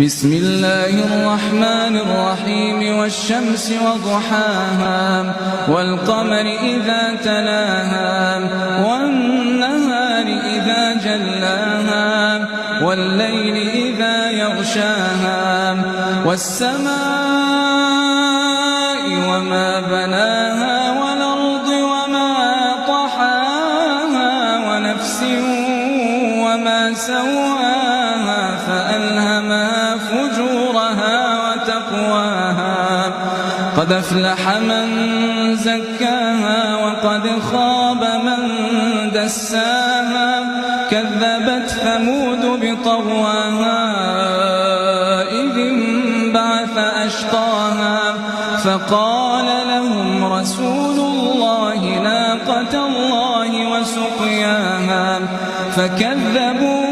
بسم الله الرحمن الرحيم والشمس وضحاها والقمر إذا تلاها والنهار إذا جلاها والليل إذا يغشاها والسماء وما بناها والأرض وما طحاها ونفس وما سواها فألهمها فجورها وتقواها قد أفلح من زكاها وقد خاب من دساها كذبت ثمود بطغواها إذ انبعث أشقاها فقال لهم رسول الله ناقة الله وسقياها فكذبوا